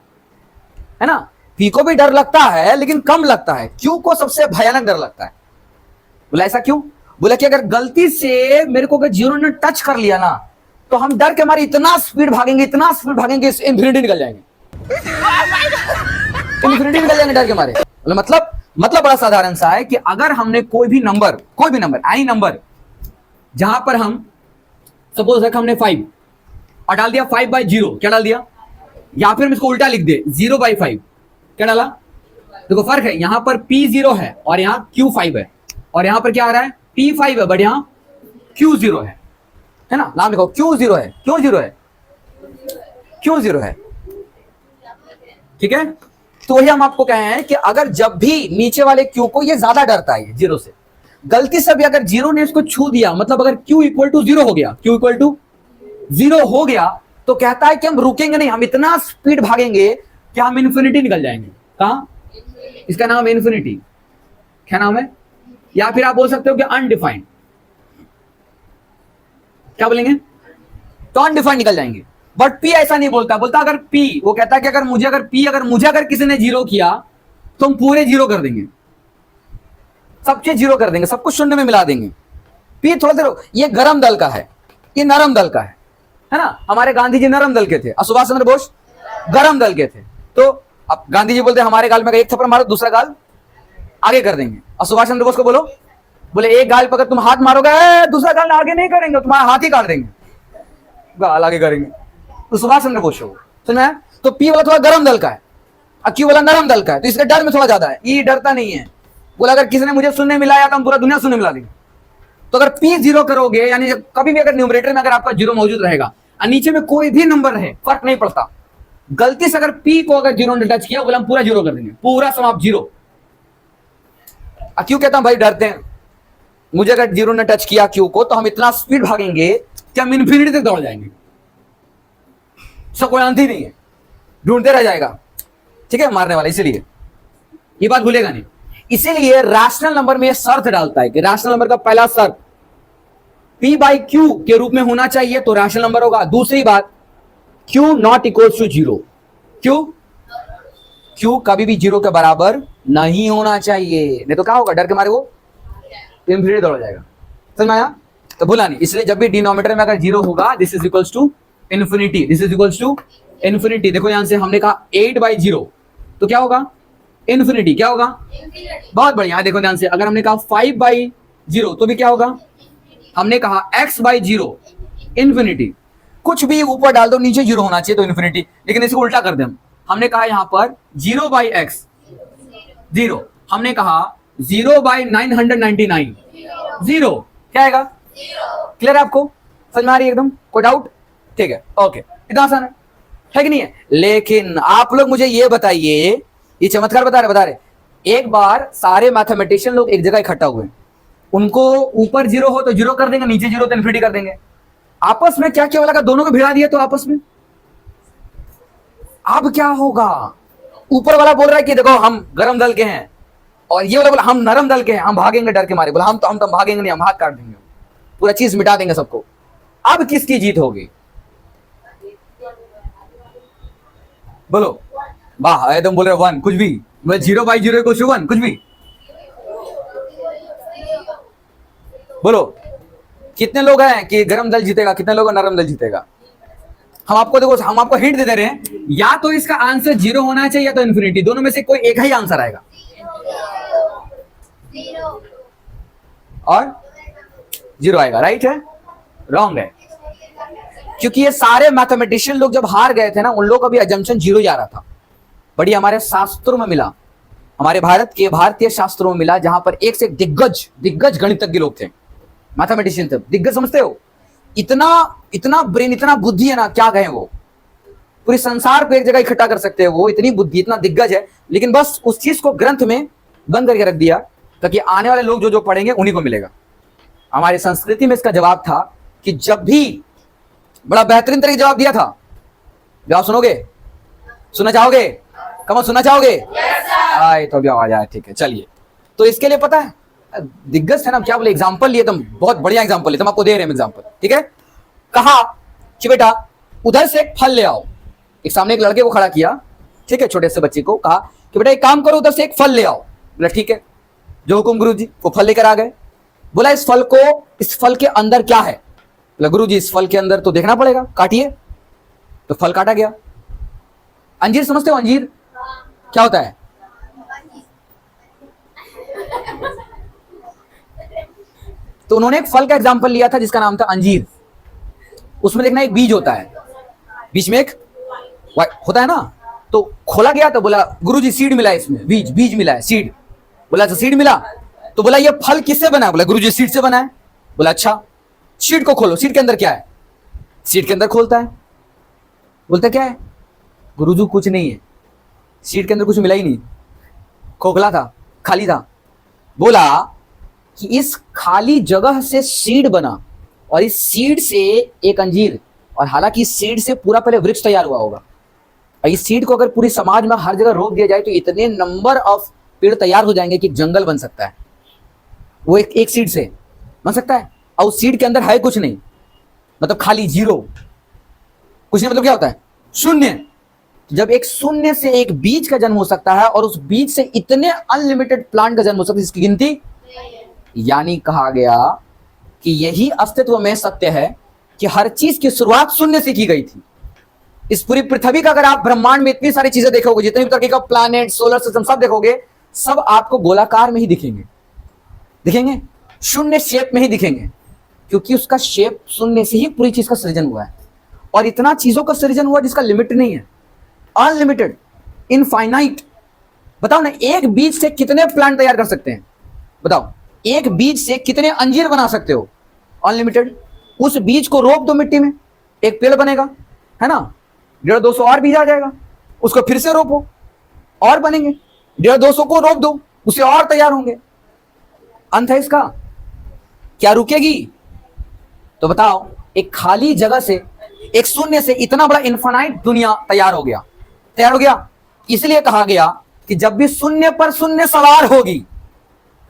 है ना। P को भी डर लगता है लेकिन कम लगता है, Q को सबसे भयानक डर लगता है। बोला ऐसा क्यों? बोला कि अगर गलती से मेरे को अगर 0 ने टच कर लिया ना, तो हम डर के मारे इतना स्पीड भागेंगे, इतना स्पीड भागेंगे, इन्फिनिटी निकल जाएंगे। इन्फिनिटी निकल जाएंगे डर के मारे। मतलब बड़ा साधारण सा है कि अगर हमने कोई भी नंबर, एनी नंबर, जहां पर हम सपोज रखा हमने 5 और डाल दिया 5/0, क्या डाल दिया? या फिर हम इसको उल्टा लिख दे 0/5, क्या डाला? देखो फर्क है, यहां पर P0 है और यहां Q5 है, और यहां पर क्या आ रहा है? P5 है, बट यहां Q0 है ना। नाम लिखो, Q0 है, क्यों 0 है? क्यों 0 है? ठीक है। तो वही हम आपको कहे हैं कि अगर जब भी नीचे वाले Q को, ये ज्यादा डरता है 0 से, गलती से भी अगर 0 ने इसको छू दिया, मतलब अगर Q इक्वल टू 0 हो गया, Q इक्वल टू 0 हो गया, तो कहता है कि हम रुकेंगे नहीं, हम इतना स्पीड भागेंगे कि हम इन्फिनिटी निकल जाएंगे। कहां? इसका नाम है इन्फिनिटी। क्या नाम है? या फिर आप बोल सकते हो कि अनडिफाइंड। क्या बोलेंगे? तो अनडिफाइंड निकल जाएंगे। बट P ऐसा नहीं बोलता, अगर P, वो कहता है कि अगर मुझे किसी ने 0 किया तो हम पूरे 0 कर देंगे, सब चीज 0 कर देंगे, सब कुछ शून्य में मिला देंगे। P थोड़ा देर, ये गरम दल का है, ये नरम दल का है ना। हमारे गांधी जी नरम दल के थे, सुभाष चंद्र बोस गरम दल के थे। तो अब गांधी जी बोलते हमारे गाल में एक थप्पड़ मारो, दूसरा गाल आगे कर देंगे। और सुभाष चंद्र बोस को बोले एक गाल पर अगर तुम हाथ मारोगे, दूसरा गाल आगे नहीं करेंगे, तुम्हारा हाथ ही काट देंगे, गाल आगे करेंगे। तो सुभाष चंद्र बोस हो, सुना है। तो P वाला थोड़ा गरम दल का है और Q वाला नरम दल का है, तो इसका डर में थोड़ा ज्यादा है, ये डरता नहीं है। बोला अगर किसी ने मुझे शून्य मिलाया तो हम पूरा दुनिया शून्य मिला देंगे। तो अगर P 0 करोगे, यानी कभी भी अगर न्यूमरेटर में अगर आपका 0 मौजूद रहेगा और नीचे में कोई भी नंबर रहे, फर्क नहीं पड़ता, गलती से अगर P को अगर 0 ने टच किया, बोला हम पूरा 0 कर देंगे, पूरा समाप्त 0। क्यों कहता हूं भाई डरते हैं, मुझे अगर जीरो ने टच किया क्यू को तो हम इतना स्पीड भागेंगे कि हम इन्फिनिटी तक दौड़ जाएंगे, सब कोई अंत ही नहीं है, ढूंढते रह जाएगा, ठीक है मारने वाला, इसीलिए ये बात भूलेगा नहीं। इसीलिए रैशनल नंबर में शर्त डालता है कि रैशनल नंबर का पहला शर्त p बाई क्यू के रूप में होना चाहिए तो रैशनल नंबर होगा। दूसरी बात q not equal to zero, q कभी भी जीरो के बराबर नहीं होना चाहिए, नहीं तो क्या होगा, डर के मारे वो इन्फिनिटी दौड़ जाएगा। समझ में आया? तो भूला नहीं, इसलिए जब भी डिनोमिनेटर में अगर जीरो होगा this is equals to infinity, this is equals to infinity. देखो यहां से हमने कहा 8 बाई जीरो तो क्या होगा, इन्फिनिटी, क्या होगा, बहुत बढ़िया। देखो ध्यान से, अगर हमने कहा 5 बाई जीरो तो भी क्या होगा, हमने कहा x बाई जीरो इन्फिनिटी, कुछ भी ऊपर डाल दो नीचे जीरो होना चाहिए तो इन्फिनिटी, लेकिन इसको उल्टा कर दे हमने कहा यहां पर 0 बाई एक्स जीरो, हमने कहा 0 बाई 999 जीरो, क्या आएगा, क्लियर है आपको, समझ में आ रही है एकदम, कोई डाउट, ठीक है ओके, इतना आसान है कि नहीं है। लेकिन आप लोग मुझे ये बताइए, ये चमत्कार बता रहे, एक बार सारे मैथमेटिशियन लोग एक जगह इकट्ठा हुए, उनको ऊपर जीरो हो तो जीरो कर देंगे, नीचे जीरो तो इन्फिनिटी कर देंगे, आपस में क्या क्या वाला का दोनों को भिड़ा दिया तो आपस में अब क्या होगा, ऊपर वाला बोल रहा है कि देखो हम गरम दल के हैं और ये वाला बोला हम नरम दल के हैं, हम भागेंगे डर के मारे, बोला हम तो भागेंगे नहीं, हम हाथ काट देंगे, पूरा चीज मिटा देंगे सबको। अब किसकी जीत होगी, बोलो, वाह एकदम बोल रहे 1 कुछ भी, 0 बाई जीरो इक्वल्स टू 1 कुछ भी, बोलो कितने लोग हैं कि गरम दल जीतेगा, कितने लोग नरम दल जीतेगा। हम आपको देखो, हम आपको हिंट दे रहे हैं, या तो इसका आंसर जीरो होना चाहिए या तो इन्फिनिटी, दोनों में से कोई एक ही आंसर आएगा, और जीरो आएगा, राइट है, रॉन्ग है, क्योंकि ये सारे मैथमेटिशियन लोग जब हार गए थे ना, उन लोग का भी अजम्पशन जीरो जा रहा था। बड़ी हमारे शास्त्रों में मिला, हमारे भारत के भारतीय शास्त्रों में मिला, जहां पर एक से एक दिग्गज गणितज्ञ लोग थे, मैथमेटिशियन थे, दिग्गज समझते हो, इतना ब्रेन, इतना बुद्धि है ना, क्या कहें, वो पूरे संसार को एक जगह इकट्ठा कर सकते हैं, वो इतनी बुद्धि, इतना दिग्गज है, लेकिन बस उस चीज को ग्रंथ में बंद करके रख दिया ताकि आने वाले लोग जो पढ़ेंगे उन्हीं को मिलेगा। हमारी संस्कृति में इसका जवाब था कि जब भी, बड़ा बेहतरीन तरीके जवाब दिया था, जवाब सुनोगे, सुनना चाहोगे, कम सुनना चाहोगे, आए तो अभी आवाज आया, ठीक है चलिए। तो इसके लिए पता है दिग्गज थे ना, क्या बोले, एग्जाम्पल लिए तुम, बहुत बढ़िया एग्जाम्पल लिए, तुम आपको दे रहे हैं एग्जाम्पल, ठीक है। कहा कि बेटा उधर से एक फल ले आओ, एक सामने एक लड़के को खड़ा किया, ठीक है, छोटे से बच्चे को कहा कि बेटा एक काम करो, उधर से एक फल ले आओ, बोला ठीक है, जो हुकुम गुरुजी, वो फल लेकर आ गए। बोला इस फल के अंदर क्या है, बोला गुरुजी इस फल के अंदर तो देखना पड़ेगा, काटिए, तो फल काटा गया। अंजीर समझते हो, अंजीर क्या होता है, तो उन्होंने एक फल का एग्जाम्पल लिया था जिसका नाम था अंजीर। उसमें देखना एक बीज होता है, बीच में एक होता है ना, तो खोला गया तो बोला गुरुजी सीड मिला है इसमें, बीज मिला है, सीड। बोला अच्छा सीड मिला, तो बोला ये फल किससे बना है, बोला गुरुजी सीड से बना है। बोला अच्छा सीड को खोलो, सीड के अंदर क्या है, सीड के अंदर खोलता है, बोलता क्या है, गुरुजी कुछ नहीं है, सीड के अंदर कुछ मिला ही नहीं, खोखला था, खाली था। बोला कि इस खाली जगह से सीड बना और इस सीड से एक अंजीर, और हालांकि इस सीड से पूरा पहले वृक्ष तैयार हुआ होगा, और इस सीड को अगर पूरी समाज में हर जगह रोक दिया जाए तो इतने नंबर ऑफ पेड़ तैयार हो जाएंगे कि जंगल बन सकता है, वो एक सीड से बन सकता है। और उस सीड के अंदर है कुछ नहीं, मतलब खाली, जीरो, कुछ नहीं, मतलब क्या होता है, शून्य। जब एक शून्य से एक बीज का जन्म हो सकता है और उस बीज से इतने अनलिमिटेड प्लांट का जन्म हो सकता है जिसकी गिनती, यानी कहा गया कि यही अस्तित्व में सत्य है कि हर चीज की शुरुआत शून्य से की गई थी। इस पूरी पृथ्वी का अगर आप ब्रह्मांड में इतनी सारी चीजें देखोगे, जितने भी तरह का प्लैनेट, सोलर सिस्टम सब देखोगे, सब आपको गोलाकार में ही दिखेंगे, शून्य शेप में ही दिखेंगे, क्योंकि उसका शेप शून्य से ही पूरी चीज का सृजन हुआ है। और इतना चीजों का सृजन हुआ जिसका लिमिट नहीं है, अनलिमिटेड, इनफाइनाइट। बताओ ना, एक बीज से कितने प्लांट तैयार कर सकते हैं, बताओ, एक बीज से कितने अंजीर बना सकते हो, अनलिमिटेड। उस बीज को रोप दो मिट्टी में, एक पेड़ बनेगा, है ना, 150-200 और बीज आ जाएगा, उसको फिर से रोपो और बनेंगे, 150-200 को रोप दो, उससे और तैयार होंगे। अंत है इसका? क्या रुकेगी? तो बताओ, एक खाली जगह से, एक शून्य से इतना बड़ा इन्फिनाइट दुनिया तैयार हो गया, तैयार हो गया। इसलिए कहा गया कि जब भी शून्य पर शून्य सवार होगी,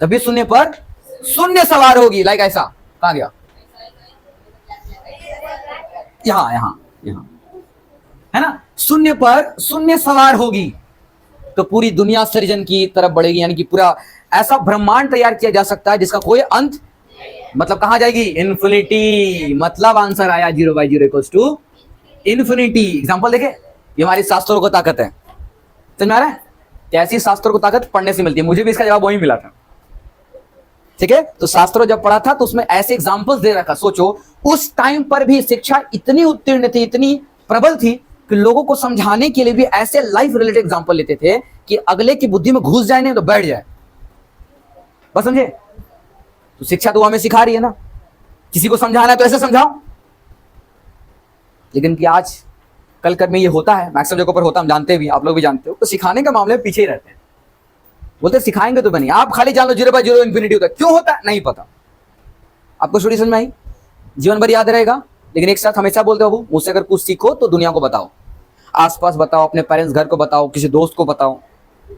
जब भी शून्य पर शून्य सवार होगी, लाइक ऐसा, कहा गया, यहां यहां यहां, है ना, शून्य पर शून्य सवार होगी तो पूरी दुनिया सृजन की तरफ बढ़ेगी, यानी कि पूरा ऐसा ब्रह्मांड तैयार किया जा सकता है जिसका कोई अंत, मतलब कहां जाएगी? इन्फिनिटी। मतलब आंसर आया 0/0 इक्वल्स टू इन्फिनिटी। एग्जांपल देखे, ये हमारी शास्त्रों को ताकत है, समझ में आ रहा है? ऐसी शास्त्रों को ताकत पढ़ने से मिलती है। मुझे भी इसका जवाब वही मिला था, ठीक है। तो शास्त्रों जब पढ़ा था तो उसमें ऐसे एग्जांपल्स दे रखा। सोचो उस टाइम पर भी शिक्षा इतनी उत्तीर्ण थी, इतनी प्रबल थी कि लोगों को समझाने के लिए भी ऐसे लाइफ रिलेटेड एग्जांपल लेते थे कि अगले की बुद्धि में घुस जाए नहीं तो बैठ जाए, बस समझे। तो शिक्षा तो हमें सिखा रही है ना, किसी को समझाना है तो ऐसे समझाओ। लेकिन कि आज कल कर में ये होता है, मैक्सिमम जगहों पर होता, हम जानते भी, आप लोग भी जानते हो। तो सिखाने के मामले में पीछे ही रहते हैं, बोलते सिखाएंगे तो बनी, आप खाली जान लो 0/0 इन्फिनिटी होता है। क्यों होता है नहीं पता। आपको स्टोरी समझ में आई? जीवन भर याद रहेगा। लेकिन एक साथ हमेशा बोलते हो, मुझसे अगर कुछ सीखो तो दुनिया को बताओ, आसपास बताओ, अपने पेरेंट्स घर को बताओ, किसी दोस्त को बताओ,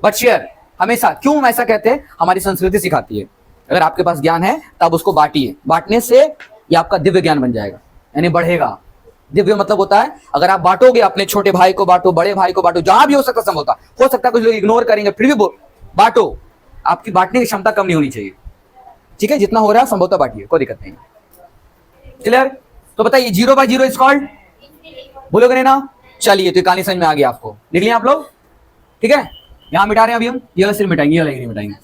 बट शेयर हमेशा। क्यों हम ऐसा कहते हैं? हमारी संस्कृति सिखाती है। अगर आपके पास ज्ञान है तब उसको बांटिए, बांटने से ये आपका दिव्य ज्ञान बन जाएगा, यानी बढ़ेगा। दिव्य मतलब होता है अगर आप बांटोगे, अपने छोटे भाई को बांटो, बड़े भाई को बांटो, जहां भी हो सकता संभव हो सकता है कुछ लोग इग्नोर करेंगे, फिर भी बांटो। आपकी बांटने की क्षमता कम नहीं होनी चाहिए, ठीक है। जितना हो रहा है संभवतः बांटिए, कोई दिक्कत नहीं। क्लियर? तो बताइए 0/0 इज कॉल्ड, बोलोगे नहीं ना? चलिए, तो कहानी समझ में आ गया आपको, लिख लिया आप लोग, ठीक है। यहां मिटा रहे हैं अभी हम, ये वाला सिर्फ मिटाएंगे, ये वाला नहीं मिटाएंगे,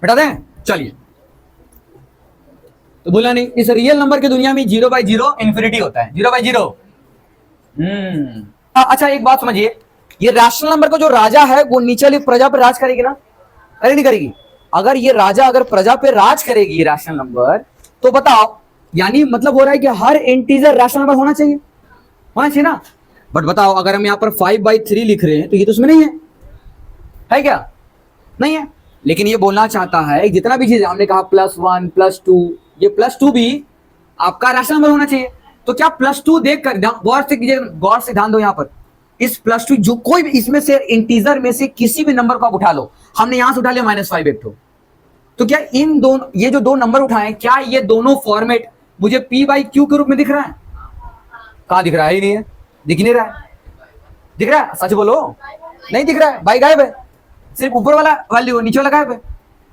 मिटा दें। चलिए, तो बोला नहीं, इस रियल नंबर की दुनिया में 0/0 इन्फिनिटी होता है, 0/0। अच्छा एक बात समझिए, ये रैशनल नंबर का जो राजा है वो नीचे वाली प्रजा पर राज करेगी ना? अरे नहीं करेगी। अगर ये राजा अगर प्रजा पे राज करेगी रैशनल नंबर, तो बताओ, यानी मतलब हो रहा है कि हर इंटीजर रैशनल नंबर होना चाहिए, होना चाहिए ना। बट बताओ, अगर हम यहां पर 5/3 लिख रहे हैं तो ये तो उसमें नहीं है क्या? नहीं है। लेकिन ये बोलना चाहता है जितना भी चीज हमने कहा +1 +2, ये +2 भी आपका रैशनल नंबर होना चाहिए। तो क्या +2 देखकर गौर से कीजिए, गौर से ध्यान दो, यहां पर इस +2 जो कोई भी इसमें से इंटीजर में से किसी भी नंबर को आप उठा लो, हमने यहां से उठा लिया -5 एक तो क्या इन दोनों, ये जो दो नंबर उठाए, क्या ये दोनों फॉर्मेट मुझे p/q के रूप में दिख रहा है? कहां दिख रहा है? ही नहीं है, दिख नहीं रहा है। दिख रहा है? सच बोलो, नहीं दिख रहा है, बाई गायब है, सिर्फ ऊपर वाला वैल्यू, नीचे वाला गायब है,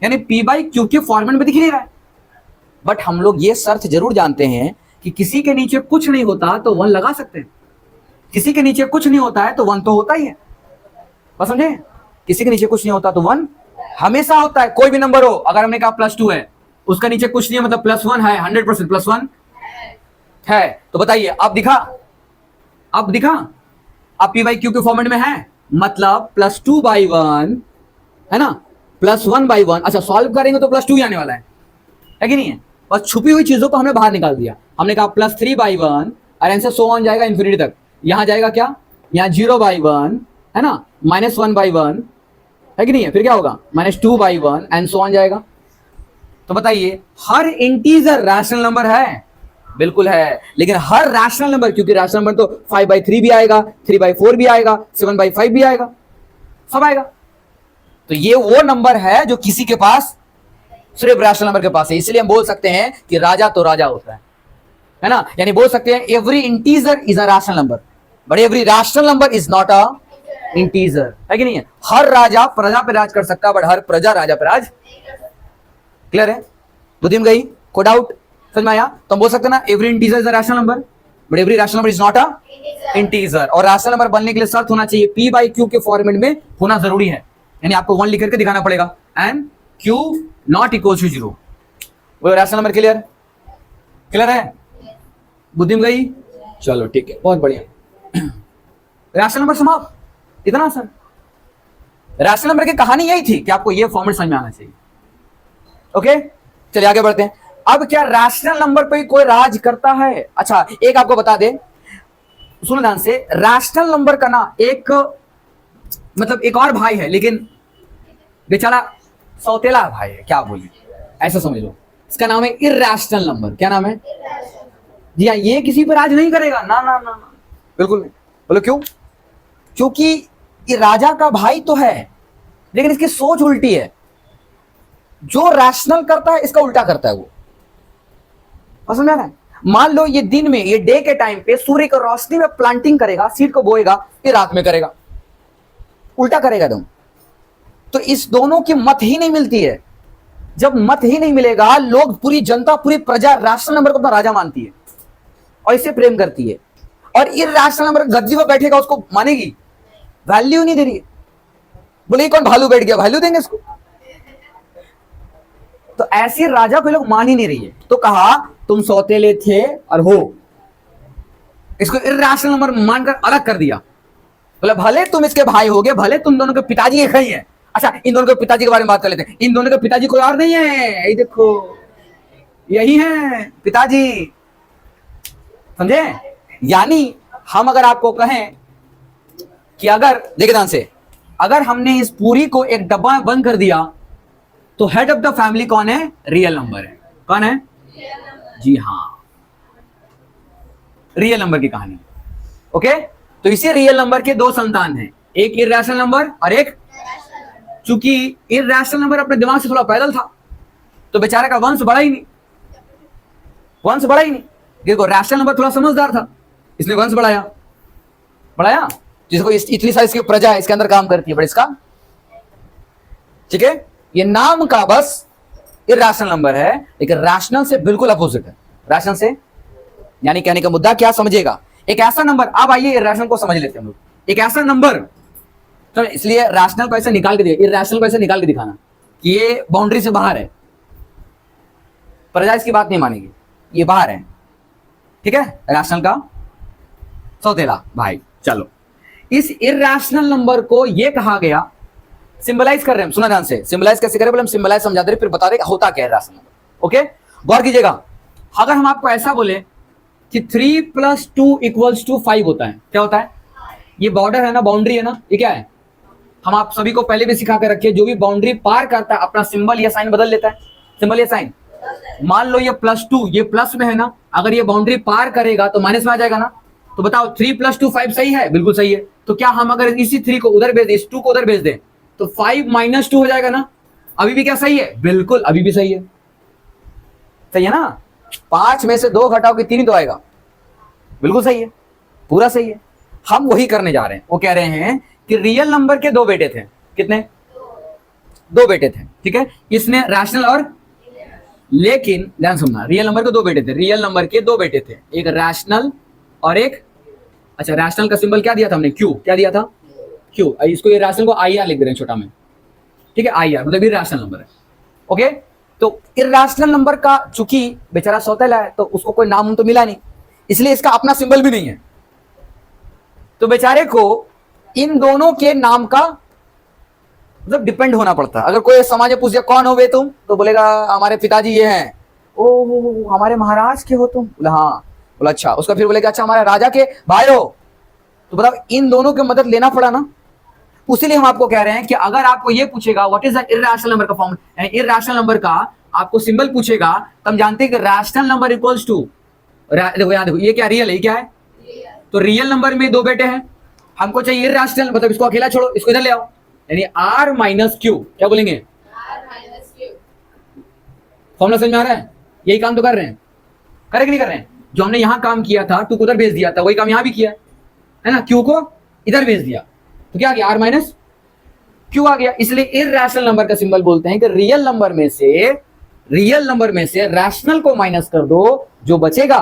यानी p/q के फॉर्मेट में दिख नहीं रहा है। बट हम लोग ये शर्त जरूर जानते हैं कि किसी के नीचे कुछ नहीं होता तो 1 लगा सकते हैं, किसी के नीचे कुछ नहीं होता है तो 1 तो होता ही है, बस समझे। किसी के नीचे कुछ नहीं होता तो 1 हमेशा होता है, कोई भी नंबर हो। अगर हमने कहा +2 है, उसका नीचे कुछ नहीं है, मतलब +1 है, 100% +1 है। तो बताइए, अब दिखा, अब दिखा, अब p/q के फॉर्मेट में है, मतलब +2/1 है ना, +1/1। अच्छा, सॉल्व करेंगे तो +2 ही आने वाला है कि नहीं है? बस छुपी हुई चीजों को हमने बाहर निकाल दिया। हमने कहा +3/1 और आंसर सो ऑन जाएगा इन्फिनिटी तक। यहां जाएगा क्या? यहां 0/1 है ना, -1/1 है कि नहीं है? फिर क्या होगा? -2/1 एंड सो ऑन जाएगा। तो बताइए, हर इंटीजर रैशनल नंबर है? बिल्कुल है। लेकिन हर रैशनल नंबर, क्योंकि रैशनल नंबर तो 5/3 भी आएगा, 3/4 भी आएगा, 7/5 भी आएगा, सब आएगा। तो ये वो नंबर है जो किसी के पास सिर्फ रैशनल नंबर के पास है। इसलिए हम बोल सकते हैं कि राजा तो राजा होता है ना, यानी बोल सकते हैं every integer is a rational number, but every rational number is not a integer, है कि नहीं है? हर राजा प्रजा पे राज कर सकता है, बट हर प्रजा राजा पे राज। क्लियर है? बुद्धि में गई? कोई डाउट? समझ में आया? तो हम बोल सकते हैं ना, every integer is a rational number, but every rational number is not a integer. और रैशनल नंबर बनने के लिए शर्त होना चाहिए p/q के फॉर्मेट में होना जरूरी है, यानी आपको 1 लिख करके दिखाना पड़ेगा and q not equal to 0। वो रैशनल नंबर क्लियर? क्लियर है? बुद्धि में गई? चलो ठीक है, बहुत बढ़िया। रैशनल नंबर समाप्त, इतना आसान। रैशनल नंबर की कहानी यही थी कि आपको ये फॉर्मेट समझ में आना चाहिए। ओके, चलिए आगे बढ़ते हैं। अब क्या रैशनल नंबर पे कोई राज करता है? अच्छा, एक आपको बता दे, सुनो ध्यान से, रैशनल नंबर का ना एक मतलब एक और भाई है, लेकिन बेचारा सौतेला भाई है, क्या बोलिए, ऐसा समझ लो। इसका नाम है इर्रेशनल नंबर। क्या नाम है? जी हाँ, ये किसी पर राज नहीं करेगा, ना ना ना ना, बिल्कुल नहीं। बोलो क्यों? क्योंकि ये राजा का भाई तो है, लेकिन इसकी सोच उल्टी है। जो रैशनल करता है इसका उल्टा करता है वो। समझ में आ रहा है? मान लो ये दिन में, ये डे के टाइम पे सूर्य की रोशनी में प्लांटिंग करेगा, सीड को बोएगा, ये रात में करेगा, उल्टा करेगा एकदम। तो इस दोनों की मत ही नहीं मिलती है। जब मत ही नहीं मिलेगा, लोग, पूरी जनता, पूरी प्रजा रैशनल नंबर को अपना राजा मानती है और इससे प्रेम करती है, और इर्रेशनल नंबर गद्दी पर बैठेगा उसको मानेगी, वैल्यू नहीं दे रही है। बोले ये कौन भालू बैठ गया, वैल्यू देंगे इसको? तो ऐसे राजा को लोग मान ही नहीं रही है। तो कहा तुम सौतेले थे और हो, इसको इर्रेशनल नंबर मानकर अलग कर दिया। बोले भले तुम इसके भाई होगे, भले तुम दोनों के पिताजी एक ही हैं। अच्छा, इन दोनों के पिताजी के बारे में बात कर लेते हैं। इन दोनों के पिताजी कोई और नहीं है, यही देखो, यही है पिताजी। समझे? यानी हम अगर आपको कहें कि अगर, देखिए ध्यान से, अगर हमने इस पूरी को एक डब्बा में बंद कर दिया तो हेड ऑफ द फैमिली कौन है? रियल नंबर है। कौन है? जी हां, रियल नंबर की कहानी। ओके, तो इसी रियल नंबर के दो संतान हैं, एक इर्रेशनल नंबर और एक, चूंकि इर्रेशनल नंबर अपने दिमाग से थोड़ा पैदल था तो बेचारे का वंश बढ़ा ही नहीं, वंश बढ़ा ही नहीं। देखो, रैशनल नंबर थोड़ा समझदार था, इसने वंश बढ़ाया, बढ़ाया। जिसको इतनी सारी इसकी प्रजा है, इसके अंदर काम करती है, बट इसका, ठीक है, ये नाम का बस इर्रेशनल नंबर है, लेकिन रैशनल से बिल्कुल अपोजिट है। रैशनल से यानी कहने का मुद्दा क्या समझेगा, एक ऐसा नंबर, अब आइए इर्रेशनल को समझ लेते हैं हम लोग। एक ऐसा नंबर, तो इसलिए रैशनल को ऐसे निकाल के दिया, इर्रेशनल को ऐसे निकाल के दिखाना कि ये बाउंड्री से बाहर है, प्रजा इसकी बात नहीं मानेगी, ये बाहर है, ठीक है, रैशनल का सौतेला भाई। चलो, इस इर्रेशनल नंबर को ये कहा गया, सिंबलाइज कर रहे हैं, सुना ध्यान से, सिंबलाइज कैसे करें, बोले हम सिंबलाइज समझा दे रहे, फिर बता रहे होता क्या है रैशनल नंबर। ओके, गौर कीजिएगा, अगर हम आपको ऐसा बोले कि 3 + 2 = 5 होता है, क्या होता है? ये बॉर्डर है ना, बाउंड्री है ना, ये क्या है? हम आप सभी को पहले भी सिखा कर रखे, जो भी बाउंड्री पार करता है अपना सिंबल या साइन बदल लेता है, सिंबल या साइन। मान लो ये +2, ये प्लस में है ना, अगर ये बाउंड्री पार करेगा तो माइनस में आ जाएगा ना। तो बताओ 3 + 2 5 सही है? बिल्कुल सही है। तो क्या हम अगर इसी 3 को उधर भेज दें, इस 2 को उधर भेज दें, तो 5 - 2 हो जाएगा ना? अभी भी क्या सही है? बिल्कुल, अभी भी सही है, सही है ना। 5 में से 2 घटाओ कि 3 ही तो आएगा, बिल्कुल सही है, पूरा सही है। हम वही करने जा रहे हैं। वो कह रहे हैं कि रियल नंबर के 2 बेटे थे, कितने? 2 बेटे थे, ठीक है, इसने रैशनल और, लेकिन ध्यान सुनना, रियल नंबर के 2 बेटे थे, रियल नंबर के 2 बेटे थे, एक रैशनल और एक, अच्छा, रैशनल का सिंबल क्या दिया था हमने? क्यू। क्या दिया था? क्यू। इसको, ये रैशनल को IR लिख दे रहे हैं छोटा में, ठीक है, IR मतलब ये रैशनल नंबर है। ओके, तो इर्रेशनल नंबर का चूंकि बेचारा सौतेला है तो उसको कोई नाम तो मिला नहीं, इसलिए इसका अपना सिंबल भी नहीं है, तो बेचारे को इन दोनों के नाम का मतलब डिपेंड होना पड़ता है। अगर कोई समाज में पूछ दिया कौन हो बे तुम, तो बोलेगा हमारे पिताजी ये हैं। ओ, हमारे महाराज के हो तुम? बोला हाँ। बोला अच्छा। उसका फिर बोलेगा अच्छा हमारे राजा के भाई हो, तो बताओ इन दोनों की मदद लेना पड़ा ना। उसीलिए हम आपको कह रहे हैं कि अगर आपको ये पूछेगा what is the irrational number का फॉर्म, इर्रेशनल नंबर का आपको सिंबल पूछेगा, तो हम जानते हैं कि रैशनल नंबर इक्वल्स टू, देखो यहाँ देखो, ये क्या रियल है, ये क्या है? तो रियल नंबर में 2 बेटे हैं, हमको चाहिए इर्रेशनल, मतलब इसको अकेला छोड़ो, इसको इधर ले आओ, यानी R - Q। क्या बोलेंगे? R - Q। फॉर्मूला समझ में आ रहा है? यही काम तो कर रहे हैं, करे कि नहीं कर रहे हैं? जो हमने यहां काम किया था, 2 को उधर भेज दिया था, वही काम यहां भी किया है ना, Q को इधर भेज दिया, तो क्या आ गया? R - Q आ गया। इसलिए इर्रेशनल नंबर का सिंबल बोलते हैं कि रियल नंबर में से रैशनल को माइनस कर दो, जो बचेगा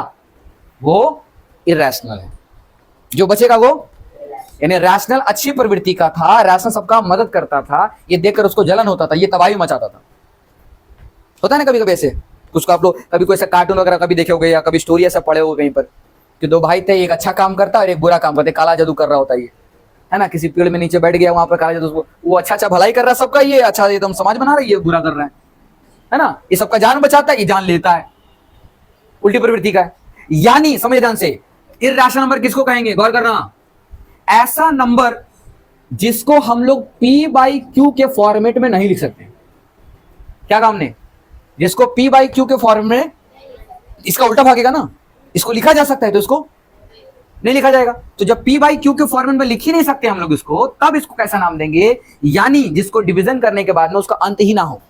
वो इर्रेशनल है, जो बचेगा वो, यानी रैशनल अच्छी प्रवृत्ति का था, रैशनल सबका मदद करता था, ये देखकर उसको जलन होता था, ये तबाही मचाता था। होता है ना कभी कभी ऐसे, कुछ आप लोग कभी कोई ऐसा कार्टून वगैरह कभी देखे होंगे या कभी स्टोरी ऐसा पढ़े हो कहीं पर कि 2 भाई थे, एक अच्छा काम करता और एक बुरा काम करते, काला जादू कर रहा होता ये, है ना, किसी पेड़ में नीचे बैठ गया, वहां पर काला जादू, वो अच्छा भलाई कर रहा है सबका, ये अच्छा एकदम समाज बना रहा है, ये बुरा कर रहा है ना, ये सबका जान बचाता है, ये जान लेता है, उल्टी प्रवृत्ति का है। यानी समझ ध्यान से, इर्रेशनल नंबर किसको कहेंगे? गौर करना, ऐसा नंबर जिसको हम लोग P/Q के फॉर्मेट में नहीं लिख सकते, क्या काम ने, जिसको p बाई क्यू के फॉर्म में, इसका उल्टा भागेगा ना, इसको लिखा जा सकता है तो इसको नहीं लिखा जाएगा। तो जब p बाई क्यू के फॉर्मेट में लिख ही नहीं सकते हम लोग इसको, तब इसको कैसा नाम देंगे, यानी जिसको डिवीजन करने के बाद में उसका अंत ही ना हो।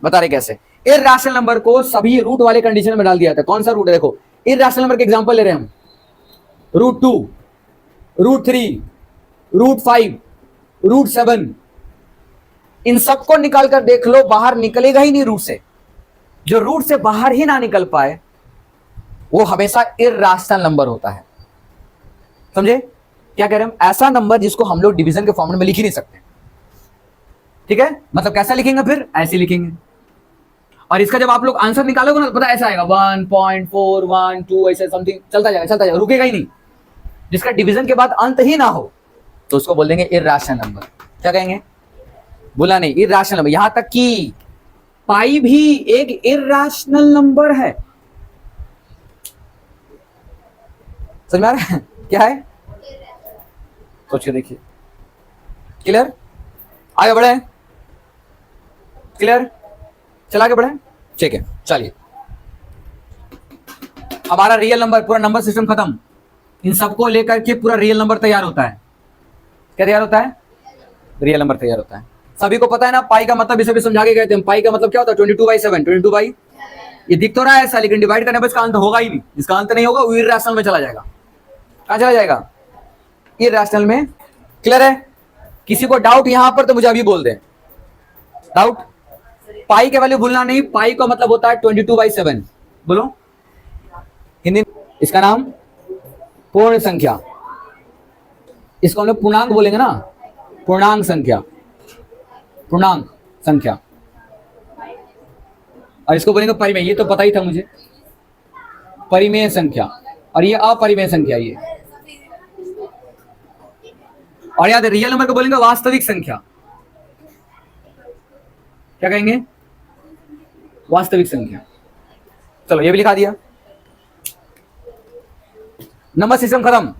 बता रहे कैसे, इर्रेशनल नंबर को सभी रूट वाले कंडीशन में डाल दिया था। कौन सा रूट है, देखो इर्रेशनल नंबर के एग्जांपल ले रहे हैं हम, √2, √3, √5, √7, इन सबको निकाल कर देख लो, बाहर निकलेगा ही नहीं रूट से। जो रूट से बाहर ही ना निकल पाए वो हमेशा इर्रेशनल नंबर होता है। समझे क्या कह रहे हैं हम, ऐसा नंबर जिसको हम लोग डिवीजन के फॉर्मेट में लिख ही नहीं सकते। ठीक है, मतलब कैसा लिखेंगे, फिर ऐसे लिखेंगे। और इसका जब आप लोग आंसर निकालोगे ना, पता ऐसा आएगा 1.412 ऐसे समथिंग, चलता जाएगा, रुकेगा ही नहीं। जिसका डिवीजन के बाद अंत ही ना हो तो उसको बोल देंगे इर्रेशनल नंबर। क्या कहेंगे, बोला नहीं, इर्रेशनल नंबर। यहां तक कि पाई भी एक इर्रेशनल नंबर है। समझ में आ रहा है क्या है, सोच के देखिए। क्लियर, आगे बढ़े, क्लियर, चला के बढ़े, ठीक है। चलिए, हमारा रियल नंबर, पूरा नंबर सिस्टम खत्म। इन सबको लेकर के पूरा रियल नंबर तैयार होता है। क्या तैयार होता है, रियल नंबर तैयार होता है। सभी को पता है ना, पाई का मतलब इसे भी समझा के गए थे हम। पाई का मतलब क्या होता है, 22/7, 22 ये दिख तो रहा है ऐसा, लेकिन डिवाइड करने पर इसका अंत होगा ही नहीं। इसका अंत नहीं होगा, वो इर्रेशनल में चला जाएगा। कहां चला जाएगा, इर्रेशनल में। क्लियर है, किसी को डाउट यहां पर तो मुझे अभी बोल दें, डाउट। पाई के वैल्यू भूलना नहीं, पाई का मतलब होता है 22/7। बोलो हिंदी, इसका नाम पूर्ण संख्या, इसको हम लोग पूर्णांक बोलेंगे ना, पूर्णांक संख्या, पूर्णांक संख्या। और इसको बोलेंगे परिमेय, ये तो पता ही था मुझे, परिमेय संख्या। और ये अपरिमेय संख्या ये। और याद है, रियल नंबर को बोलेंगे वास्तविक संख्या। क्या कहेंगे, वास्तविक संख्या। चलो ये भी लिखा दिया, नंबर सिस्टम खत्म।